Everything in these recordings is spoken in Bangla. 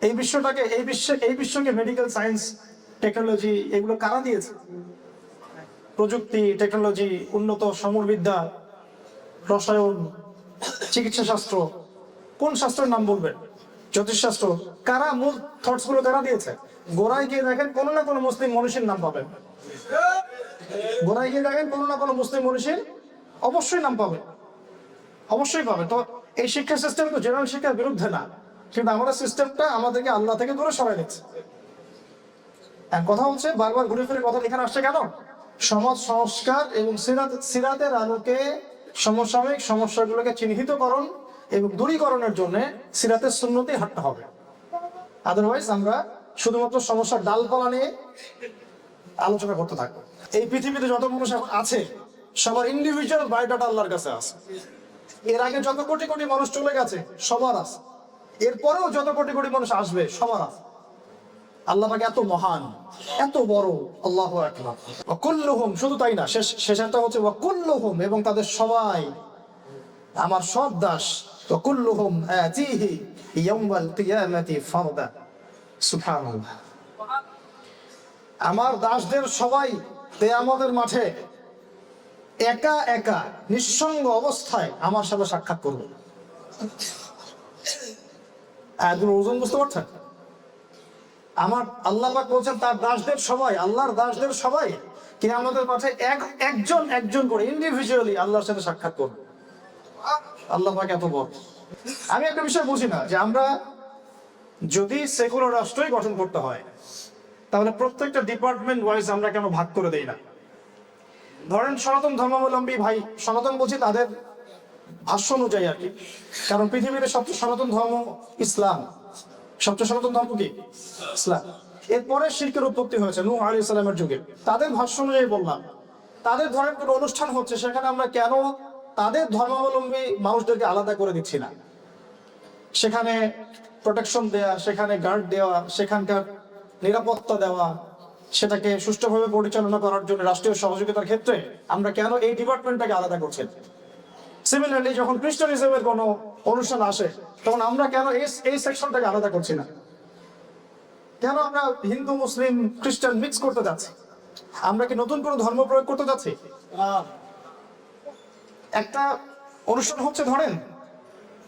এই বিশ্বকে মেডিকেল সায়েন্স, টেকনোলজি এগুলো কারা দিয়েছে? প্রযুক্তি, টেকনোলজি, উন্নত সমরবিদ্যা, রসায়ন, চিকিৎসা শাস্ত্র, কোন শাস্ত্রের নাম বলবেন? জ্যোতিষশাস্ত্র। কারা মূল থটস গুলো কারা দিয়েছে? গোড়ায় গিয়ে দেখেন কোনো না কোনো মুসলিম মনীষীর নাম পাবেন। গোড়ায় গিয়ে দেখেন কোনো না কোনো মুসলিম মনীষীর অবশ্যই নাম পাবেন, অবশ্যই পাবেন। তো এই শিক্ষা সিস্টেম তো জেনারেল শিক্ষার বিরুদ্ধে না, কিন্তু আমাদের সিস্টেমটা আমাদেরকে আল্লাহ থেকে দূরে সরাই দিচ্ছে। কথা হচ্ছে, বারবার ঘুরে ফিরে কথা এখানে আসছে কেন? সমাজ সংস্কার এবং সিরাতের আলোকে সমসাময়িক সমস্যাগুলোকে চিহ্নিতকরণ এবং দূরীকরণের জন্য সিরাতের সুন্নতেই হাঁটতে হবে। আদারওয়াইজ আমরা শুধুমাত্র সমস্যার ডালপালা নিয়ে আলোচনা করতে থাকবো। এই পৃথিবীতে যত মানুষ আছে সবার ইন্ডিভিজুয়াল বায়োডাটা আল্লাহর কাছে আছে। এর আগে যত কোটি কোটি মানুষ চলে গেছে সবার আছে, এরপরেও যত কোটি কোটি মানুষ আসবে সবার আছে। আল্লাহ পাক এত মহান, এত বড়। আল্লাহু আকবার। ওয়া কুল্লুহুম, শুধু তাই না, শেষেরটা হচ্ছে ওয়া কুল্লুহুম, এবং তাদের সবাই আমার সব দাস। ওয়া কুল্লুহুম আতিহি ইয়াউমাল কিয়ামাতি ফারদা। সুবহানাল্লাহ। আমার দাসদের সবাই কিয়ামতের মাঠে একা একা নিঃসঙ্গ অবস্থায় আমার সাথে সাক্ষাৎ করবে। আয়াতুল ওজন বুঝতে পারছেন? আমার আল্লাহ পাক বলছেন তার দাসদের সবাই, আল্লাহর দাসদের সবাই কিয়ামতের মাঠে একজন একজন করে ইন্ডিভিজুয়ালি আল্লাহর সাথে সাক্ষাৎ করবে। আল্লাহ পাক এত বড়। আমি একটা বিষয় বুঝি না, যে আমরা যদি সেকুলার রাষ্ট্রই গঠন করতে হয় তাহলে প্রত্যেকটা ডিপার্টমেন্ট ওয়াইজ আমরা কেন ভাগ করে দেই না? ধরেন সনাতন ধর্মাবলম্বী ভাই, সনাতন বলছি তাদের ভাষ্য অনুযায়ী আর কি, কারণ পৃথিবীর সবচেয়ে সনাতন ধর্ম ইসলাম। সবচেয়ে সনাতন ধর্ম কি? ইসলাম। এরপরে শিরকের উৎপত্তি হয়েছে নূহ আলাইহিস সালামের যুগে। তাদের ভাষ্য অনুযায়ী বললাম, তাদের ধরেন কোনো অনুষ্ঠান হচ্ছে, সেখানে আমরা কেন তাদের ধর্মাবলম্বী মানুষদেরকে আলাদা করে দিচ্ছি না? সেখানে প্রোটেকশন দেওয়া, সেখানে গার্ড দেওয়া, সেখানকার নিরাপত্তা দেওয়া, সেটাকে সুষ্ঠুভাবে পরিচালনা করার জন্য রাষ্ট্রীয় সহযোগিতার ক্ষেত্রে আমরা কেন এই ডিপার্টমেন্টটাকে আলাদা করছি? সিমিলারলি যখন খ্রিস্টানিজমের কোনো অনুষ্ঠান আসে তখন আমরা কেন এই সেকশনটাকে আলাদা করছি না? কেন আমরা হিন্দু মুসলিম খ্রিস্টান মিক্স করতে যাচ্ছি? আমরা কি নতুন কোনো ধর্ম প্রয়োগ করতে যাচ্ছি? একটা অনুষ্ঠান হচ্ছে, ধরেন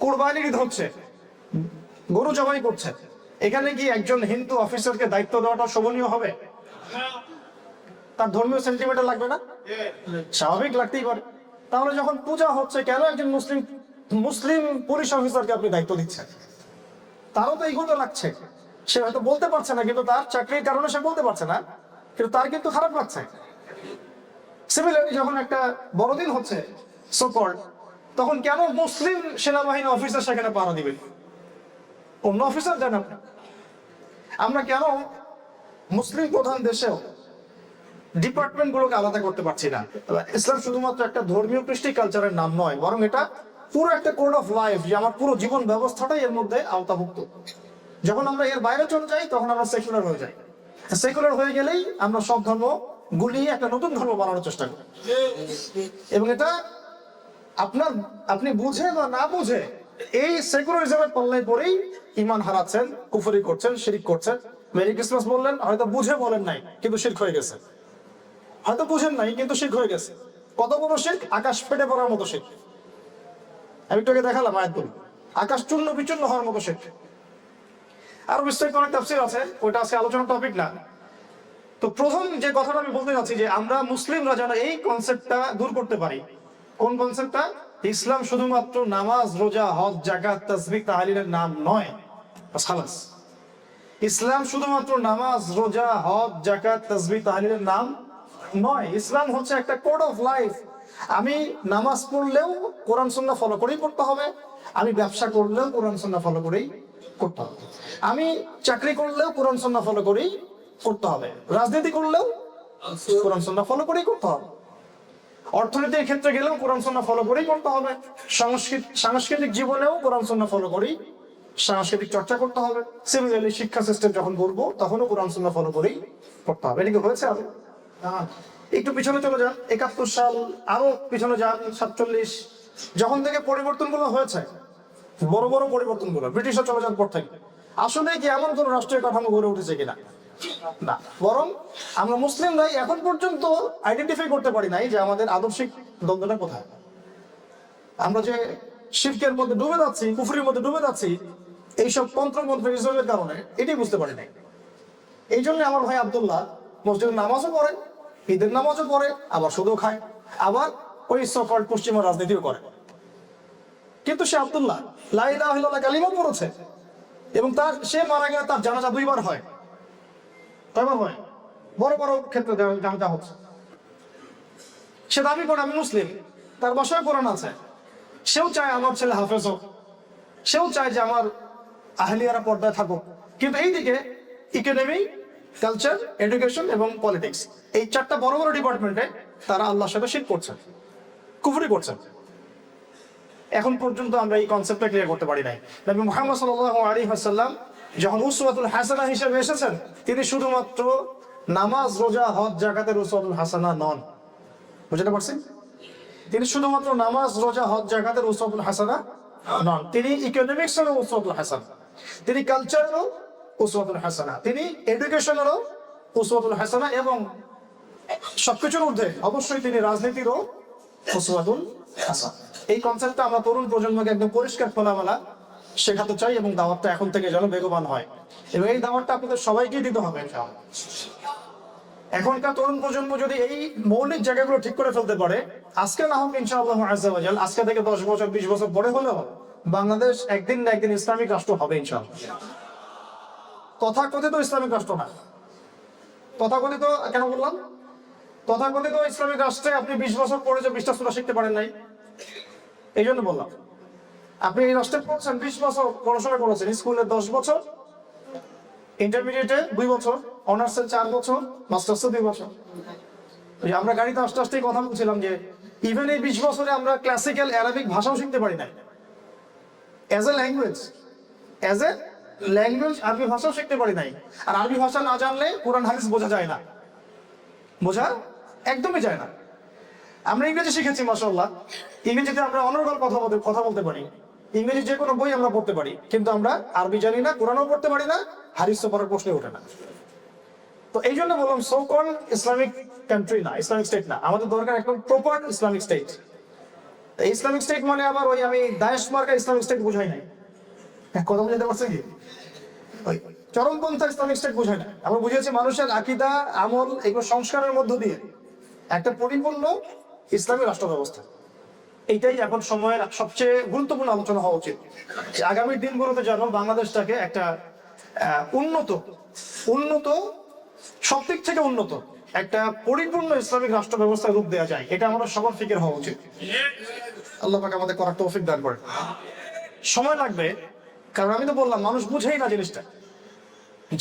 কুরবানির ঈদ হচ্ছে, গরু জবাই করছে, এখানে কি একজন হিন্দু অফিসারকে দায়িত্ব দেওয়াটা শোভনীয় হবে? তার ধর্মীয় সেন্টিমেন্ট লাগবে না? স্বাভাবিক লাগতেই পারে। তাহলে যখন পূজা হচ্ছে, কেন একজন মুসলিম পুলিশ অফিসারকে আপনি দায়িত্ব দিচ্ছেন? তারও তো এইগুলো লাগছে। সে হয়তো বলতে পারছে না, কিন্তু তার চাকরির কারণে সে বলতে পারছে না, কিন্তু তার কিন্তু খারাপ লাগছে। সিমিলারলি যখন একটা বড়দিন হচ্ছে সো-কল্ড, তখন কেন মুসলিম সেনাবাহিনী অফিসার সেখানে পাহারা দিবেন, অন্য অফিসার দেন আপনি? আমরা কেন মুসলিম প্রধান দেশেও ডিপার্টমেন্ট গুলোকে আলাদা করতে পারছি না? ইসলাম শুধুমাত্র একটা ধর্মীয় কৃষ্টি কালচারের নাম নয়, বরং এটা পুরো একটা কোড অফ লাইফ, যে আমার পুরো জীবন ব্যবস্থাটাই এর মধ্যে আওতাভুক্ত। যখন আমরা এর বাইরে চলে যাই তখন আমরা সেকুলার হয়ে যাই। সেকুলার হয়ে গেলেই আমরা সব ধর্ম গুলিয়ে একটা নতুন ধর্ম বানানোর চেষ্টা করি। এবং এটা আপনি বুঝে বা না বুঝে এই সেকুলারিজমের পাল্লায় পরেই ঈমান হারাচ্ছেন, কুফরি করছেন, শিরক করছেন। মেরি ক্রিসমাস বললেন, হয়তো বুঝে বলেন নাই কিন্তু শিরক হয়ে গেছে। হয়তো বুঝেন নাই কিন্তু শিরক হয়ে গেছে। কত বড় শিরক? আকাশ ফেটে পড়ার মতো শিরক। আমি একটু আগে দেখালাম আয়াতগুলো, আকাশ চূর্ণ বিচূর্ণ হওয়ার মতো শিরক। আরো বিস্তারিত অনেক তাফসীর আছে, ওইটা আজকে আলোচনার টপিক না। তো প্রথম যে কথাটা আমি বলতে চাচ্ছি, যে আমরা মুসলিমরা যেন এই কনসেপ্টটা দূর করতে পারি। কোন কনসেপ্টটা? ইসলাম শুধুমাত্র নামাজ, রোজা, হজ, যাকাত, তাসবিহ, তাহলিলের নাম নয়। খালাস। ইসলাম শুধুমাত্র নামাজ, রোজা, হজ, যাকাত, তাসবিহ, তাহলিলের নাম নয়। ইসলাম হচ্ছে একটা কোড অফ লাইফ। আমি নামাজ পড়লেও কোরআন সুন্নাহ ফলো করেই পড়তে হবে, আমি ব্যবসা করলেও কোরআন সুন্নাহ ফলো করেই করতে হবে, আমি চাকরি করলেও কোরআন সুন্নাহ ফলো করেই করতে হবে, রাজনীতি করলেও কোরআন সুন্নাহ ফলো করেই করতে হবে, অর্থনীতির ক্ষেত্রে গেলেও কোরআন সুন্নাহ ফলো করেই করতে হবে, সাংস্কৃতিক জীবনেও কোরআন সুন্নাহ ফলো করেই সাংস্কৃতিক চর্চা করতে হবে। সিমিলারলি শিক্ষা সিস্টেম যখন করবো তখনও কোরআন সুন্নাহ ফলো করেই করতে হবে। এদিকে হয়েছে আরো একটু পিছনে চলে যান, 71 সাল, আরো পিছনে যান 47, যখন থেকে পরিবর্তনগুলো হয়েছে, বড় বড় পরিবর্তনগুলো ব্রিটিশরা চলে যাওয়ার পর থেকে, আসলে কি এমন কোন রাষ্ট্রীয় কাঠামো গড়ে উঠেছে কিনা? না, বরং আমরা মুসলিমরাই এখন পর্যন্ত আইডেন্টিফাই করতে পারি নাই যে আমাদের আদর্শিক দ্বন্দ্বটা কোথায়। আমরা যে শিরকের মধ্যে ডুবে যাচ্ছি, কুফরির মধ্যে ডুবে যাচ্ছি, এইসব তন্ত্রমন্ত্র ইসলামের কারণে, এটাই বুঝতে পারি নাই। এই জন্য আমার ভাই আব্দুল্লাহ মসজিদের নামাজও পড়ে, ঈদের নামাজও পড়ে, আবার সুদও খায়, আবার ওই সকল পশ্চিমা রাজনীতিও করে। কিন্তু সে আব্দুল্লাহ লা ইলাহা ইল্লাল্লাহ কালিমা পড়েছে, এবং সে মারা গেলে তার জানাজা 2 বার হয়। কয়বার হয়? বড় বড় ক্ষেত্রে জানাজা হচ্ছে। সে দাবি করে আমি মুসলিম, তার বাসায় কোরআন আছে, সেও চায় আমার ছেলে হাফেজ হোক, সেও চায় যে আমার আহলিয়ারা পর্দায় থাকুক, কিন্তু এইদিকে ইকোনমি, কালচার, এডুকেশন এবং পলিটিক্স, এই 4টা বড় বড় ডিপার্টমেন্টে তারা আল্লাহর সাথে শিরক করছেন, কুফরি করছেন। এখন পর্যন্ত আমরা এই কনসেপ্টটা ক্লিয়ার করতে পারি নাই। নবী মুহাম্মদ সাল্লাল্লাহু আলাইহি ওয়াসাল্লাম যখন উসওয়াতুল হাসানা হিসেবে এসেছেন, তিনি শুধুমাত্র নামাজ, রোজা, হজ, যাকাতের উসওয়াতুল হাসানা নন। বুঝতে পারছেন? তিনি শুধুমাত্র নামাজ, রোজা, হজ, যাকাতের উসওয়াতুল হাসানা নন, তিনি ইকোনমিক্সেরও উসওয়াতুল হাসানা, তিনি কালচারেরও উসওয়াতুল হাসানা, তিনি এডুকেশনেরও উসওয়াতুল হাসানা, এবং সবকিছুর ঊর্ধ্বে অবশ্যই তিনি রাজনীতিরও উসওয়াতুল হাসানা। এই কনসেপ্টটা আমরা তরুণ প্রজন্মকে একদম পরিষ্কার খোলামেলা শেখাতে চাই, এবং দাওয়াতটা এখন থেকে যেন বেগবান হয়, এবং এই দাওয়াতটা আপনাদের সবাইকেই দিতে হবে ইনশাআল্লাহ। এখনকার তরুণ প্রজন্ম যদি এই মৌলিক জায়গাগুলো ঠিক করে ফেলতে পারে, আজকে না হোক ইনশাআল্লাহ আযজা ওয়া জাল, আজকে থেকে 10 বছর 20 বছর পরে হলেও বাংলাদেশ একদিন না একদিন ইসলামিক রাষ্ট্র হবে ইনশাআল্লাহ। তথাকথিত ইসলামিক রাষ্ট্র না, তথাকথিত কেন বললাম? তথাকথিত ইসলামিক রাষ্ট্রে আপনি 20 বছর পরে যে 20টা সূরা শিখতে পারেন নাই, এই জন্য বললাম। আপনি এই রাষ্ট্রে পড়ছেন, 20 বছর পড়াশোনা করেছেন, স্কুলে 10 বছর, ইন্টারমিডিয়েটে 2 বছর, অনার্সে 4 বছর, মাস্টার্সে 2 বছর। আমরা গাড়িতে আস্তে আস্তে কথা বলছিলাম যে ইভেন এই 20 বছরে আমরা ক্লাসিক্যাল অ্যারাবিক ভাষাও শিখতে পারি না। অ্যাজ এ ল্যাঙ্গুয়েজ আরবি ভাষাও শিখতে পারি নাই। আর আরবি ভাষা না জানলে কোরআন হাদিস বোঝা যায় না, বোঝা একদমই যায় না। আমরা ইংরেজি শিখেছি মাশাআল্লাহ, ইংরেজিতে আমরা অনর্গল কথা বলতে পারি, ইংরেজি যে কোনো বই আমরা পড়তে পারি, কিন্তু আমরা আরবি জানি না, কোরআনও পড়তে পারি না, হাদিসও পড়ার প্রশ্ন ওঠে না। তো এই জন্য বললাম সো কল ইসলামিক কান্ট্রি না, ইসলামিক স্টেট না, আমাদের দরকার একদম proper Islamic state. Islamic state মানে আবার ওই আমি দায়েশ মার্কা ইসলামিক স্টেট বুঝাই নাই, কথা বুঝাতে পারছে কি? ওই চরমপন্থা ইসলামিক স্টেট বুঝাই না, আমরা বুঝিয়েছি মানুষের আকীদা, আমল, এগুলো সংস্কারের মধ্য দিয়ে একটা পরিপূর্ণ ইসলামী রাষ্ট্র ব্যবস্থা। এইটাই এখন সময়ের সবচেয়ে গুরুত্বপূর্ণ আলোচনা হওয়া উচিত। আগামী দিনগুলোতে যেন বাংলাদেশটাকে একটা উন্নত সব দিক থেকে উন্নত একটা পরিপূর্ণ ইসলামিক রাষ্ট্র ব্যবস্থায় রূপ দেওয়া যায়, এটা আমাদের সবার ফিকির হওয়া উচিত। আল্লাহ পাক আমাদের করার তৌফিক দান করেন। সময় লাগবে, কারণ আমি তো বললাম মানুষ বুঝেই না জিনিসটা।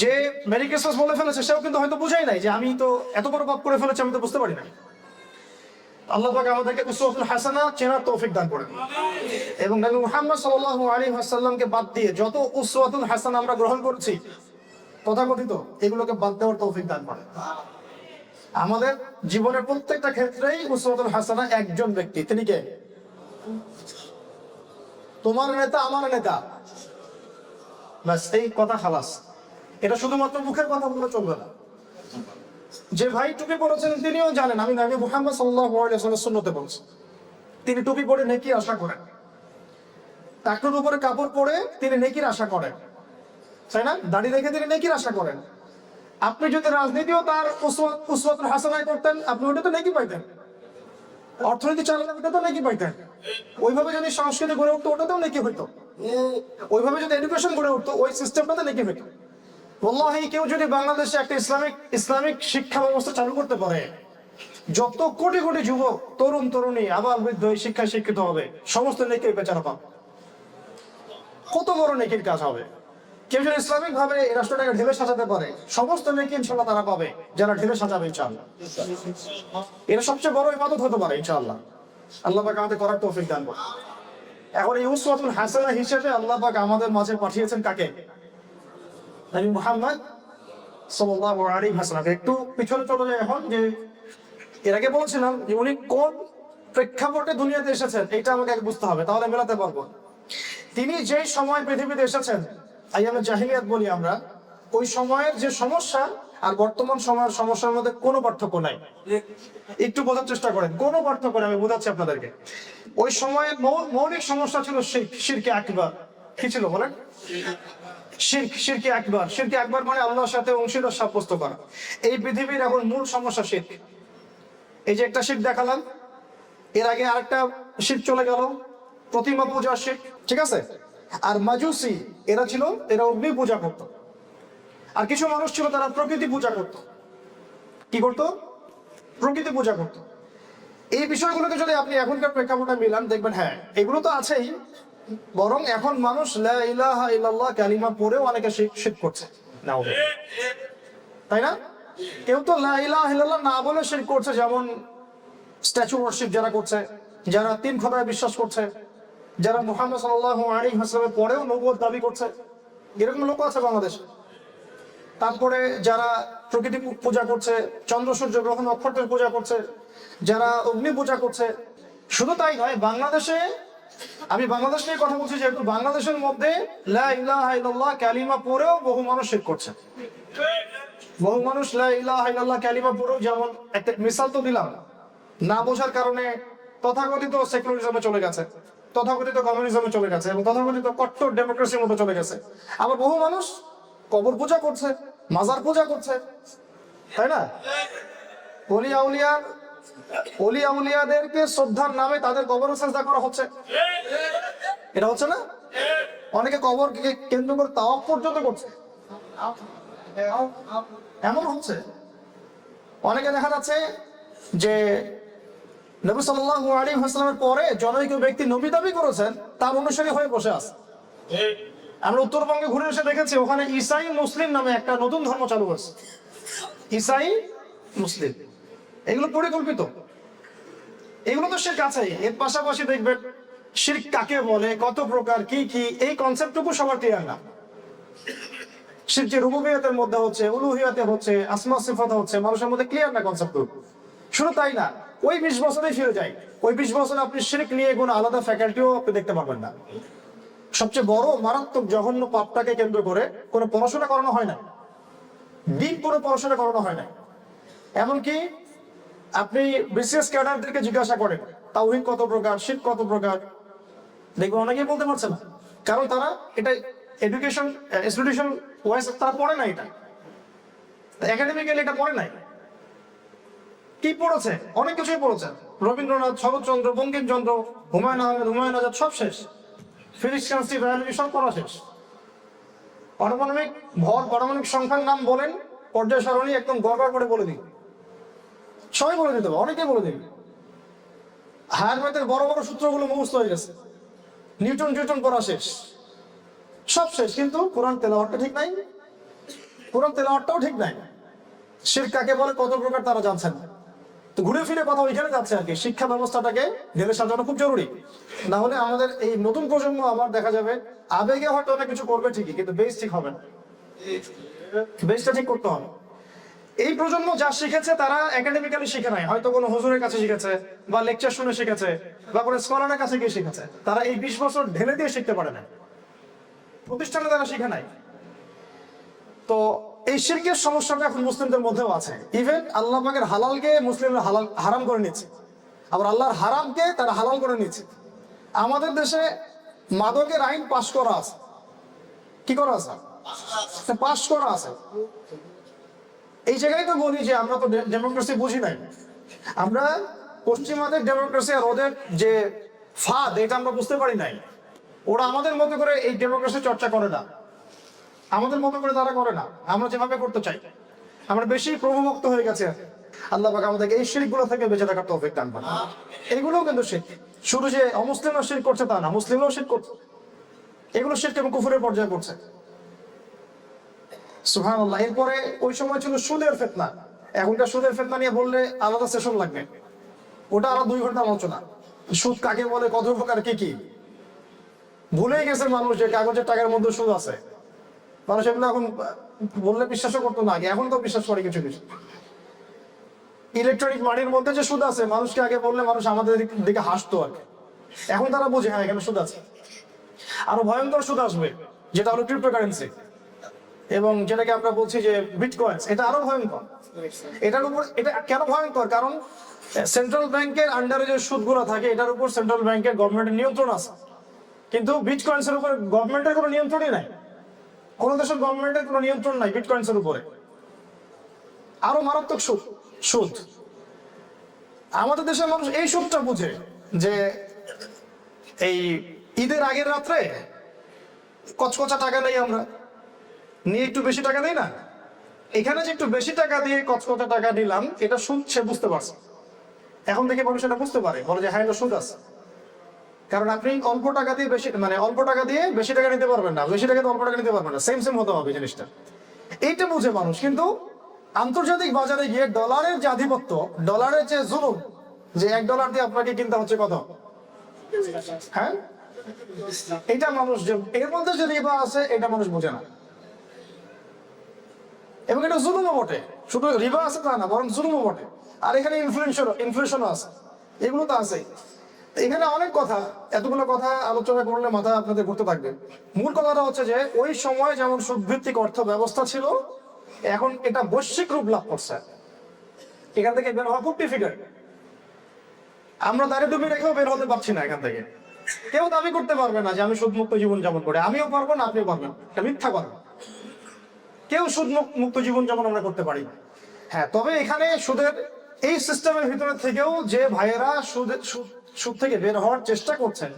যে মেরি ক্রিসমাস বলে ফেলেছে সেও কিন্তু হয়তো বুঝাই নাই যে আমি তো এত বড় পাপ করে ফেলেছি, আমি তো বুঝতে পারি না। আল্লাহ পাক আমাদেরকে উসওয়াতুল হাসানা চেনার তৌফিক দান করেন, এবং নবী মুহাম্মদ সাল্লাল্লাহু আলাইহি ওয়াসাল্লামকে বাদ দিয়ে যত উসওয়াতুল হাসানা আমরা গ্রহণ করছি তথাকথিত, এগুলোকে বাদ দেওয়ার তৌফিক দান করেন। আমাদের জীবনের প্রত্যেকটা ক্ষেত্রেই উসওয়াতুল হাসানা একজন ব্যক্তি, তিনি কে? তোমার নেতা, আমার নেতা, ব্যাস, এই কথা খালাস। এটা শুধুমাত্র মুখের কথা বলে চলবে না। যে ভাই টুপি পরেছেন তিনিও জানেন আমি নবী মুহাম্মদ সাল্লাল্লাহু আলাইহি ওয়াসাল্লামের সুন্নতে বলছি। তিনি টুপি পরে নেকি আশা করেন, টাকনুর উপরে কাপড় পরে তিনি নেকির আশা করেন, তাই না? দাড়ি রেখে তিনি নেকির আশা করেন। আপনি যদি রাজনীতিও তার উসওয়াতুল হাসানায় করতেন, আপনি ওটা তো নেকি পাইতেন। অর্থনীতি চালালে ওটা তো নেকি পাইতেন। ওইভাবে যদি সংস্কৃতি গড়ে উঠতো, ওটাতেও নেকি হইতো। ওইভাবে যদি এডুকেশন গড়ে উঠতো, ওই সিস্টেমটাতে নেকি হইতো। ওয়াল্লাহি কেউ যদি বাংলাদেশে একটা ইসলামিক শিক্ষা ব্যবস্থা চালু করতে পারে, যত কোটি কোটি যুবক, তরুণ তরুণী, আবার বৃদ্ধ এই শিক্ষায় শিক্ষিত হবে, সমস্ত নেকি বেচারা পাবে। কত বড় নেকির কাজ হবে। কেউ যদি ইসলামিক ভাবে এই রাষ্ট্রটাকে ঢেলে সাজাতে পারে, সমস্ত নেকি ইনশাআল্লাহ তারা পাবে যারা ঢেলে সাজাবে ইনশাআল্লাহ। এটা সবচেয়ে বড় ইবাদত হতে পারে ইনশাআল্লাহ। আল্লাহ পাক আমাদের করার তৌফিক দান করুন। এখন এই উসওয়াতুল হাসানা হিসেবে আল্লাহ পাক আমাদের মাঝে পাঠিয়েছেন কাকে? নবী মুহাম্মদ সাল্লাল্লাহু আলাইহি ওয়াসাল্লাম। একটু পিছনে চলে যায় এখন, যে এর আগে বলছিলাম যে উনি কোন প্রেক্ষাপটে দুনিয়াতে এসেছেন, এটা আমাকে বুঝতে হবে, তাহলে মেলাতে পারবো। তিনি যেই সময় পৃথিবীতে এসেছেন আইয়ামে জাহিলিয়াত বলি আমরা, ওই সময়ের যে সমস্যা আর বর্তমান সময়ের সমস্যার মধ্যে কোনো পার্থক্য নাই। একটু বোঝার চেষ্টা করেন, কোনো পার্থক্য নেই, আমি বোঝাচ্ছি আপনাদেরকে। ওই সময়ে মৌলিক সমস্যা ছিল শিরকে আকবার। কি ছিল বলেন? শিরকে আকবার। শিরকে আকবার মানে আল্লাহর সাথে অংশীদার সাব্যস্ত করা। এই পৃথিবীর এখন মূল সমস্যা শিরক। এই যে একটা শিরক দেখালাম, এর আগে আরেকটা শিরক চলে গেল, প্রতিমা পূজার শিরক, ঠিক আছে? আর মাজুসি এরা অগ্নি পূজা করত। আর কিছু মানুষ ছিল তারা প্রকৃতি পূজা করত। কি করত? প্রকৃতি পূজা করত। এই বিষয়গুলোকে যদি আপনি এখনকার প্রেক্ষাপটে মিলান, দেখবেন হ্যাঁ এগুলো তো আছেই, বরং এখন মানুষ লা ইলাহা ইল্লাল্লাহ কালিমা পড়েও অনেকে শিরক করছে, তাই না? কেউ তো লা ইলাহা ইল্লাল্লাহ না বলে শিরক করছে, যেমন স্ট্যাচু ওয়ার্শিপ যারা করছে, যারা 3 খোদায় বিশ্বাস করছে, যারা মুহাম্মদ সাল্লাল্লাহু আলাইহি ওয়াসাল্লামের পরেও নবুয়ত দাবি করছে, এরকম লোক আছে বাংলাদেশে। তারপরে যারা প্রকৃতি পূজা করছে, চন্দ্র সূর্য গ্রহ নক্ষত্রের পূজা করছে, যারা অগ্নি পূজা করছে। শুধু তাই নয়, বাংলাদেশে, আমি বাংলাদেশ নিয়ে কথা বলছি, যেহেতু বাংলাদেশের মধ্যে লা ইলাহা ইল্লাল্লাহ কালিমা পড়েও বহু মানুষ শিরক করছে। বহু মানুষ লা ইলাহা ইল্লাল্লাহ কালিমা পড়েও, যেমন একটা মিসাল তো দিলাম, না বোঝার কারণে তথাকথিত সেকুলারিজমে চলে গেছে, তথাকথিত কমিউনিজমে চলে গেছে, এবং তথাকথিত কট্টর ডেমোক্রেসির মতো চলে গেছে। আবার বহু মানুষ কবর পূজা করছে, মাজার পূজা করছে, তাই না? ওলি আউলিয়াদেরকে শ্রদ্ধার নামে তাদের কবরে সেজদা করা হচ্ছে, এটা হচ্ছে না? অনেকে কবরকে কেন্দ্র করে তাওয়াফ পর্যন্ত করছে, এমন হচ্ছে। অনেকে দেখা যাচ্ছে যে নবী সাল্লাল্লাহু আলাইহি ওয়াসাল্লামের পরে জনৈক ব্যক্তি নবী দাবি করেছেন, তার অনুসারী হয়ে বসে আছে। আমরা উত্তরবঙ্গে ঘুরে এসে দেখেছি, ওখানে ইসাই মুসলিম নামে একটা নতুন ধর্ম চালু হয়েছে, ইসাই মুসলিম। এগুলো পরিকল্পিত, এগুলো তো শিরক আছেই। এর পাশাপাশি দেখবেন শিরক কাকে বলে, কত প্রকার, কি কি, এই কনসেপ্টটুকু সবার ক্লিয়ার না। শিরক যে রুবুবিয়তের মধ্যে হচ্ছে, উলুহিয়াতে হচ্ছে, আসমা সিফাতে হচ্ছে, মানুষের মধ্যে ক্লিয়ার না কনসেপ্টটুকু। শুধু তাই না, ওই 20 বছরেই ফিরে যায়। ওই 20 বছরে আপনি শিরক নিয়ে কোনো আলাদা ফ্যাকাল্টিও আপনি দেখতে পারবেন না। সবচেয়ে বড় মারাত্মক জঘন্য পাপটাকে কেন্দ্র করে কোনো পড়াশোনা করানো হয় না, ডিপ করে পড়াশোনা করানো হয় না। এমনকি আপনি বিসিএস ক্যাডারদেরকে জিজ্ঞাসা করেন তাওহীদ কত প্রকার, শিরক কত প্রকার, দেখবেন অনেকেই বলতে পারছে না, কারণ তারা এটা ইনস্টিটিউশন ওয়াইজ তারা পড়ে না, এটা একাডেমিক্যালি এটা পড়ে নাই। কি পড়েছে? অনেক কিছুই পড়েছে, রবীন্দ্রনাথ, শরৎচন্দ্র, বঙ্কিমচন্দ্র, হুমায়ুন আহমেদ, হুমায়ুন আজাদ, সব শেষ। ফিজিক্স, কেমিস্ট্রি, বায়োলজি সব পড়া শেষ। পারমাণবিক সংখ্যার নাম বলেন, পর্যায় সারণী একদম গড়গড় করে বলে দিই, সবাই বলে দিতে হবে, অনেকেই বলে দিবে। হায়ার ম্যাথের বড় বড় সূত্রগুলো মুখস্থ হয়ে গেছে, নিউটন পড়া শেষ, সব শেষ, কিন্তু কোরআন তেলাওয়াতটা ঠিক নাই, কোরআন তেলাওয়াতটাও ঠিক নাই। শিরক কাকে বলে, কত প্রকার তারা জানছেন না। তো ঘুরে ফিরে কথা ওইখানে যাচ্ছে আর কি, শিক্ষা ব্যবস্থাটাকে ঢেলে সাজানো খুব জরুরি। না হলে আমাদের এই নতুন প্রজন্ম আবার দেখা যাবে আবেগে হয়তো অনেক কিছু করবে ঠিকই, কিন্তু বেস ঠিক হবে না, বেসটা ঠিক করতে হবে। এই প্রজন্ম যা শিখেছে তারা একাডেমিক্যালি শিখে নাই, হয়তো কোনো হুজুরের কাছে শিখেছে, বা লেকচার শুনে শিখেছে, বা কোনো স্কলারের কাছে গিয়ে শিখেছে। তারা এই 20 বছর ঢেলে দিয়ে শিখতে পারে না, প্রতিষ্ঠানে তারা শিখে নাই। তো এই শিরকের সমস্যাটা এখন মুসলিমদের মধ্যেও আছে। ইভেন আল্লাহ পাকের হালালকে মুসলিমরা হারাম করে নিচ্ছে, আবার আল্লাহর হারামকে তারা হালাল করে নিচ্ছে। আমাদের দেশে মাদকের আইন পাশ করা আছে, কি করা আছে? পাশ করা আছে। এই জায়গায় তো বলি যে আমরা তো ডেমোক্রেসি বুঝি নাই। আমরা পশ্চিমাদের ডেমোক্রেসি আর ওদের যে ফাঁদ, এটা আমরা বুঝতে পারি নাই। ওরা আমাদের মতো করে এই ডেমোক্রেসি চর্চা করে না, আমাদের মতো করে তারা করে না, আমরা যেভাবে করতে চাই। আমরা বেশি প্রভুভক্ত হয়ে গেছে। আল্লাহ পাক আমাদেরকে এই শিরকগুলো থেকে বেঁচে থাকার তৌফিক দান করেন। এগুলোও কিন্তু শিরক, শুধু যে অমুসলিমরা শিরক করছে তা না, মুসলিমরাও শিরক করছে। এগুলো শিরক এবং কুফরের পর্যায়ে করছে। সুবহানাল্লাহ। এরপরে ওই সময় ছিল সুদের ফিতনা। এখনকার সুদের ফিতনা নিয়ে বললে আলাদা সেশন লাগবে, ওটা আরো 2 ঘন্টা আলোচনা। সুদ কাকে বলে, কত প্রকার, কি কি, ভুলেই গেছে মানুষ যে কাগজের টাকার মধ্যে সুদ আছে। মানুষ এগুলো এখন বললে বিশ্বাসও করতো না আগে, এখন তো বিশ্বাস করে কিছু কিছু। ইলেকট্রনিক মানির মধ্যে যে সুদ আছে, মানুষকে আগে বললে মানুষ আমাদের দিকে হাসতো আর কি। এখন তারা বুঝে হ্যাঁ এখানে সুদ আছে। আরো ভয়ঙ্কর সুদ আসবে, যেটা হলো ক্রিপ্টোকারেন্সি, এবং যেটাকে আমরা বলছি যে বিটকয়েন্স, এটা আরো ভয়ঙ্কর। এটার উপর এটা কেন ভয়ঙ্কর? কারণ সেন্ট্রাল ব্যাংকের আন্ডারে যে সুদগুলো থাকে এটার উপর সেন্ট্রাল ব্যাংকের গভর্নমেন্টের নিয়ন্ত্রণ আছে, কিন্তু বিটকয়েন্সের উপর গভর্নমেন্টের কোনো নিয়ন্ত্রণই নাই। কোন দেশের গভর্নমেন্টের কোনো নিয়ন্ত্রণ নাই বিটকয়েন্সের উপরে। আরো মারাত্মক সুদ সুদ আমাদের দেশের মানুষ এই সুদটা বুঝে যে এই ঈদের আগের রাত্রে কচকচা টাকা নেই, আমরা নিয়ে একটু বেশি টাকা দেই না, এখানে যে একটু বেশি টাকা দিয়ে কচকচা টাকা নিলাম এটা সুদ, সে বুঝতে পারছে। এখন থেকে মানুষ এটা বুঝতে পারে, বলে যে হ্যাঁ এটা সুদ আছে। কারণ আপনি অল্প টাকা দিয়ে বেশি, মানে অল্প টাকা দিয়ে বেশি টাকা নিতে পারবেন না, বেশি টাকা দিয়ে অল্প টাকা নিতে পারবেন না, সেম সেম হতে হবে জিনিসটা। এইটা বুঝে মানুষ। কিন্তু আন্তর্জাতিক বাজারে গিয়ে ডলারের যে আধিপত্য, ডলারের যে জুলুম, যে $1 দিয়ে আপনাকে কিনতে হচ্ছে কত, হ্যাঁ, এটা মানুষ, যে এর মধ্যে যে রিবা আছে এটা মানুষ বোঝে না। এবং এটা জুলুমও বটে, শুধু রিবা আছে তা না, বরং জুলুমও বটে। আর এখানে ইনফ্লেশনও আছে, এগুলো তো আছেই। এখানে অনেক কথা, এতগুলো কথা আলোচনা করলে মাথা আপনাদের ঘুরতে থাকবে। মূল কথাটা হচ্ছে যে ওই সময় যেমন সুদভিত্তিক অর্থ ব্যবস্থা ছিল, এখন এটা বৈশ্বিক রূপ লাভ করছে। এখান থেকে বের হওয়া খুব ডিফিকাল্ট। আমরা দাঁড়িয়ে ডুবি রেখেও বের হতে পারছি না এখান থেকে। কেউ দাবি করতে পারবে না যে আমি সুদমুক্ত জীবন যাপন করি, আমিও পারবো না, আপনিও পারবেন, এটা মিথ্যা কথা। কেউ সুদ মুক্ত জীবন যেমন আমরা করতে পারি না। হ্যাঁ, তবে এখানে সুদের এই সিস্টেমের ভিতরে থেকেও যে ভাইয়েরা সুদ থেকে বের হওয়ার চেষ্টা করছেন,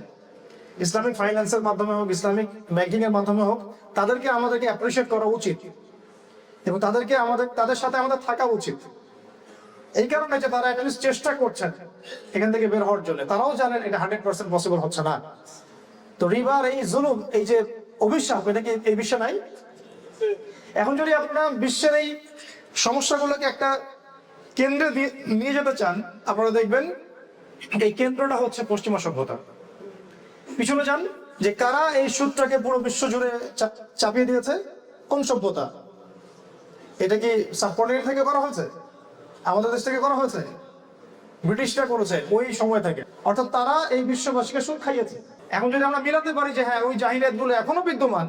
ইসলামিক ফাইন্যান্সের মাধ্যমে হোক, ইসলামিক ব্যাংকিং এর মাধ্যমে হোক, তাদেরকে আমাদেরকে অ্যাপ্রিসিয়েট করা উচিত এবং তাদের সাথে আমাদের থাকা উচিত। এই কারণে যে তারা অ্যাটলিস্ট চেষ্টা করছেন এখান থেকে বের হওয়ার জন্য। তারাও জানেন এটা 100% পসিবল হচ্ছে না। তো রিবার এই জুলুম, এই যে অভিশাপ, এটা কি এই বিশ্বে নাই? এখন যদি আপনারা বিশ্বের এই সমস্যাগুলোকে একটা কেন্দ্রে নিয়ে যেতে চান, আপনারা দেখবেন এই কেন্দ্রটা হচ্ছে পশ্চিমা সভ্যতা। পিছনে যান যে কারা এই সুদটাকে পুরো বিশ্ব জুড়ে চাপিয়ে দিয়েছে, কোন সভ্যতা? এটা কি সাবকন্টিনেন্ট থেকে করা হয়েছে? আমাদের দেশ থেকে করা হয়েছে? ব্রিটিশরা করেছে ওই সময় থেকে। অর্থাৎ তারা এই বিশ্ববাসীকে সুদ খাইয়েছে। এখন যদি আমরা মিলাতে পারি যে হ্যাঁ ওই জাহিলিয়াত গুলো এখনো বিদ্যমান,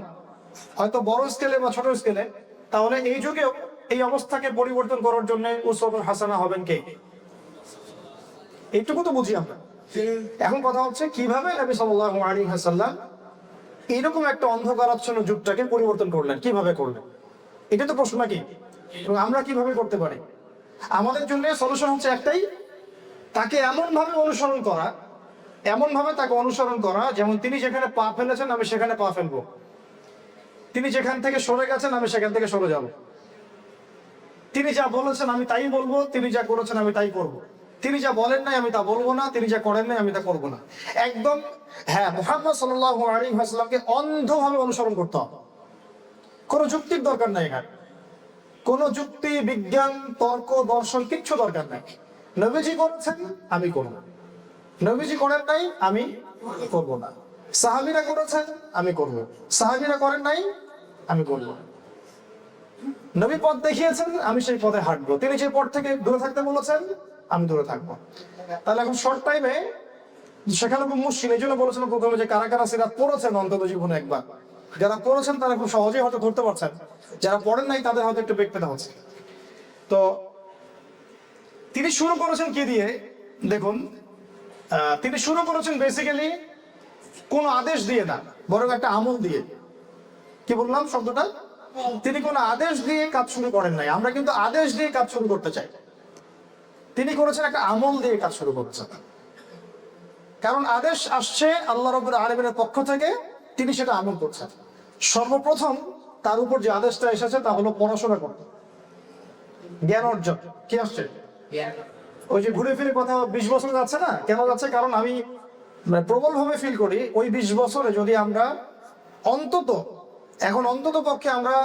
হয়তো বড় স্কেলে বা ছোট স্কেলে, তাহলে এই যুগেও এই অবস্থাকে পরিবর্তন করার জন্য উসওয়াতুল হাসানা হবেন কে? এইটুকু তো বুঝি আমরা। এখন কথা হচ্ছে কিভাবে নবী সাল্লাল্লাহু আলাইহি ওয়াসাল্লাম এইরকম একটা অন্ধকারাচ্ছন্ন যুগটাকে পরিবর্তন করলেন, কিভাবে করলেন? এটা তো প্রশ্ন নাকি? এবং আমরা কিভাবে করতে পারি? আমাদের জন্য সলিউশন হচ্ছে একটাই, তাকে এমন ভাবে অনুসরণ করা যেমন তিনি যেখানে পা ফেলেছেন আমি সেখানে পা ফেলবো, তিনি যেখান থেকে সরে গেছেন আমি সেখান থেকে সরে যাব, তিনি যা বলেছেন আমি তাই বলবো, তিনি যা করেছেন আমি তাই করব, তিনি যা বলেন নাই আমি তা বলবো না, তিনি যা করেন নাই আমি তা করবো না। একদম হ্যাঁ, মুহাম্মদ সাল্লাল্লাহু আলাইহি ওয়াসাল্লামকে অন্ধভাবে অনুসরণ করতে হবে। কোনো যুক্তির দরকার নাই এখানে, কোনো যুক্তি, বিজ্ঞান, তর্ক, দর্শন কিচ্ছু দরকার নাই। নবীজি করেছেন আমি করব, নবীজি করেন নাই আমি করব না, সাহাবীরা করেছেন আমি করব, সাহাবীরা করেন নাই আমি করব। নবী পথ দেখিয়েছেন আমি সেই পথে হাঁটবো, তিনি যে পথ থেকে দূরে থাকতে বলেছেন আমি দূরে থাকবো। তাহলে এখন শর্ট টাইমে সেখানে খুব মুশকিল। এই জন্য বলেছেন প্রথমে যে কারা কারা সিরাত পড়েছেন অন্তত জীবনে একবার। যারা পড়েছেন তারা খুব সহজেই হয়তো ধরতে পারছেন, যারা পড়েন নাই তাদের হয়তো একটু বেগ পেতে হচ্ছে। তো তিনি শুরু করেছেন কি দিয়ে? দেখুন, তিনি শুরু করেছেন বেসিক্যালি কোনো আদেশ দিয়ে না, বরং একটা আমল দিয়ে। কি বললাম শব্দটা? তিনি কোনো আদেশ দিয়ে কাজ শুরু করেন নাই। আমরা কিন্তু আদেশ দিয়ে কাজ শুরু করতে চাই, তিনি করেছেন একটা আমল দিয়ে কাজ শুরু করেছেন। কারণ আদেশ আসছে আল্লাহ রাব্বুল আলামিনের পক্ষ থেকে, তিনি সেটা আমল করছেন। সর্বপ্রথম তার উপর যে আদেশটা এসেছে তা হলো পড়াশোনা করতে, জ্ঞান অর্জন। কি আসছে? ওই যে ঘুরে ফিরে কথা 20 বছর যাচ্ছে না, কেন যাচ্ছে? কারণ আমি প্রবল ভাবে ফিল করি ওই 20 বছরে যদি আমরা অন্তত পক্ষে আমরা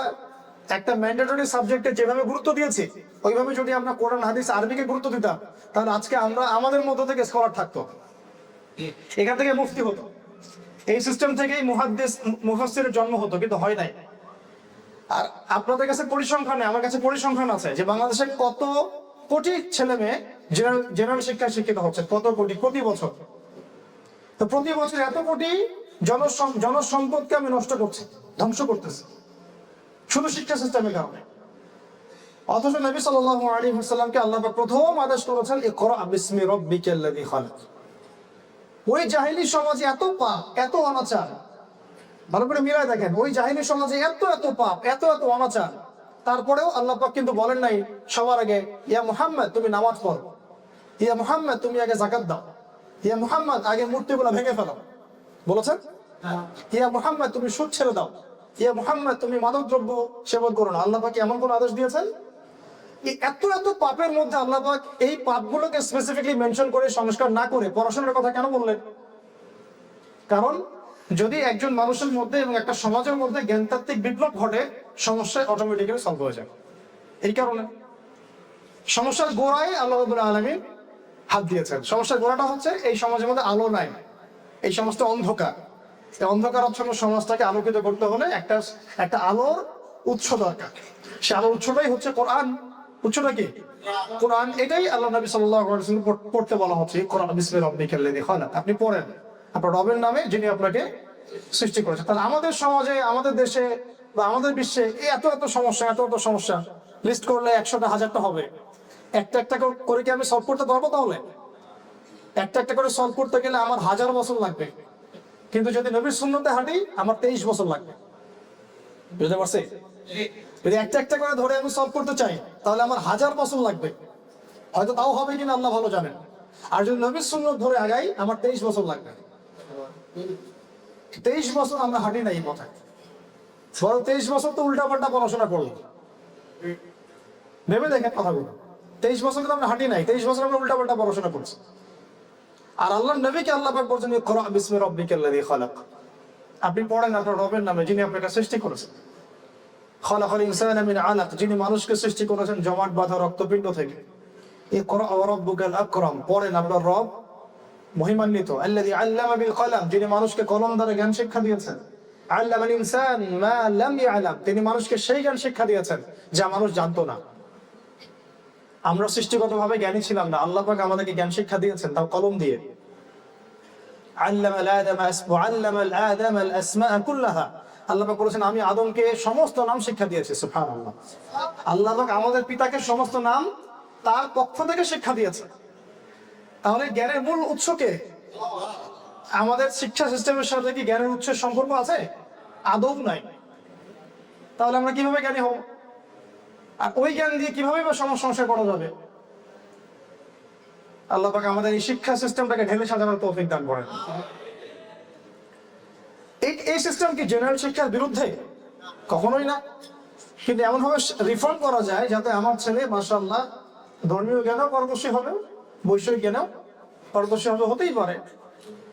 একটা ম্যান্ডেটরি সাবজেক্টে যেভাবে গুরুত্ব দিয়েছি ওইভাবে যদি আমরা কোরআন হাদিস আরবিকে গুরুত্ব দিতাম, তাহলে আজকে আমরা আমাদের মধ্য থেকে স্কলার থাকতো, এখান থেকে মুফতি হতো, এই সিস্টেম থেকেই মুফাসসিরের জন্ম হতো, কিন্তু হয় নাই। আর আপনাদের কাছে পরিসংখ্যান নেই, আমার কাছে পরিসংখ্যান আছে যে বাংলাদেশে কত কোটি ছেলে মেয়ে জেনারেল শিক্ষায় শিক্ষিত হচ্ছে, কত কোটি প্রতি বছর। তো প্রতি বছর এত কোটি জনসম্পদকে আমি নষ্ট করছি। ধ্বংস করতেছে শুধু শিক্ষা সিস্টেমের কারণে। অথচ নবী সাল্লাল্লাহু আলাইহি ওয়াসাল্লামকে আল্লাহ পাক প্রথম আদেশ করেছেন ইকরা বিসমি রাব্বিকাল্লাযী খালাক। ওই জাহিলি সমাজে এত পাপ, এত অনাচার, ভালো করে মিলাই দেখেন, ওই জাহিলি সমাজে এত এত পাপ, এত এত অনাচার, তারপরেও আল্লাহ পাক কিন্তু বলেন নাই সবার আগে ইয়া মুহাম্মদ তুমি নামাজ পড়ো, ইয়া মুহাম্মদ তুমি আগে যাকাত দাও, ইয়া মুহাম্মদ আগে মূর্তিগুলো ভেঙে ফেলো। বলেছেন? ইয়া মুহাম্মদ তুমি সুদ ছেড়ে দাও, ইয়া মুহাম্মদ তুমি মাদক দ্রব্য সেবন করো না। আল্লাহ পাক এমন কোন আদেশ দিয়েছেন? এই এত এত পাপের মধ্যে আল্লাহ পাক এই পাপগুলোকে স্পেসিফিকলি মেনশন করে সংস্কার না করে পড়াশোনার কথা কেন বললেন? কারণ যদি একজন মানুষের মধ্যে এবং একটা সমাজের মধ্যে জ্ঞানতাত্ত্বিক বিপ্লব ঘটে, সমস্যা অটোমেটিক্যালি সলভ হয়ে যায়। এই কারণে সমস্যার গোড়ায় আল্লাহ রাব্বুল আলামিন হাত দিয়েছেন। সমস্যার গোড়াটা হচ্ছে এই সমাজের মধ্যে আলো নাই, এই সমস্ত অন্ধকার। এই অন্ধকারাচ্ছন্ন সমাজটাকে আলোকিত করতে হলে একটা আলোর উৎস দরকার। সে আলোর উৎসটাই হচ্ছে কোরআন। উৎসটা কি? কোরআন। এটাই আল্লাহ নবী সাল্লাল্লাহু আলাইহি ওয়াসাল্লাম পড়তে বলা হচ্ছে, কোরআন বিসমি রাব্বিকাল্লাযী খালাক। আপনি পড়েন আপনার রবের নামে যিনি আপনাকে সৃষ্টি করেছে। তাহলে আমাদের সমাজে, আমাদের দেশে বা আমাদের বিশ্বে এত এত সমস্যা, এত এত সমস্যা লিস্ট করলে 100টা 1000টা হবে। একটা একটা করে কি আমি সলভ করতে পারবো? তাহলে একটা একটা করে সলভ করতে গেলে আমার 1000 বছর লাগবে, কিন্তু যদি নবীর সুন্নতে হাঁটি আমার 23 বছর লাগবে। বুঝতে পারছি? যদি একটা একটা করে ধরে আমি সলভ করতে চাই তাহলে আমার 1000 বছর লাগবে, হয়তো তাও হবে কিনা আল্লাহ ভালো জানেন। আর যদি নবীর সুন্নত ধরে আগাই আমার 23 বছর লাগবে। 23 বছর আমরা হাঁটি না এই পথে, বরং 23 বছর তো উল্টাপাল্টা পড়াশোনা করলাম। ভেবে দেখেন কথাগুলো, 23 বছর কিন্তু আমরা হাঁটি নাই, 23 বছর আমরা উল্টাপাল্টা পড়াশোনা করছি। আর আল্লাহ নবীকে আল্লাহ পাক বলছেন ইকরা বিসমি রাব্বিকাল্লাযী খালাক। আপনি পড়েন আপনার রবের নামে যিনি আপনাকে সৃষ্টি করেছেন। খালাকাল ইনসানা মিন আলাক, যিনি মানুষকে সৃষ্টি করেছেন জমাট বাঁধা রক্তপিণ্ড থেকে। ইকরা ওয়া রাব্বুকাল আকরাম, পড়েন আপনার রব মহিমান্বিত। আল্লাযী আল্লামা বিল কলম, যিনি মানুষকে কলম দ্বারা জ্ঞান শিক্ষা দিয়েছেন। আল্লামাল ইনসান মা লাম ইয়ালাম, তিনি মানুষকে সেই জ্ঞান শিক্ষা দিয়েছেন যা মানুষ জানতো না। আমরা সৃষ্টিগতভাবে জ্ঞানী ছিলাম না, আল্লাহ পাক আমাদেরকে জ্ঞান শিক্ষা দিয়েছেন, তাও কলম দিয়ে। আল্লামাল আদম আল আসমা কুল্লাহা, আল্লাহ পাক বলেছেন আমি আদমকে সমস্ত নাম শিক্ষা দিয়েছি। সুবহানাল্লাহ। আল্লাহ পাক আমাদের পিতাকে সমস্ত নাম তার পক্ষ থেকে শিক্ষা দিয়েছে। তাহলে জ্ঞানের মূল উৎস কে? আমাদের শিক্ষা সিস্টেমের সাথে কি জ্ঞানের উৎসের সম্পর্ক আছে? আদৌ নাই। তাহলে আমরা কিভাবে জ্ঞানী হব? আর ওই জ্ঞান দিয়ে কিভাবে বা সংস্কার করা যাবে? আল্লাহ পাক আমাদের এই শিক্ষা সিস্টেমটাকে ঢেলে সাজানোর তৌফিক দান করেন। এই সিস্টেম কি জেনারেল শিক্ষার বিরুদ্ধে? কখনোই না। কিন্তু এমন ভাবে রিফর্ম করা যায় যাতে আমার ছেলে মাশাআল্লাহ ধর্মীয় জ্ঞানেও পারদর্শী হবে, বৈষয়িক জ্ঞানেও পারদর্শী হবে। হতেই পারে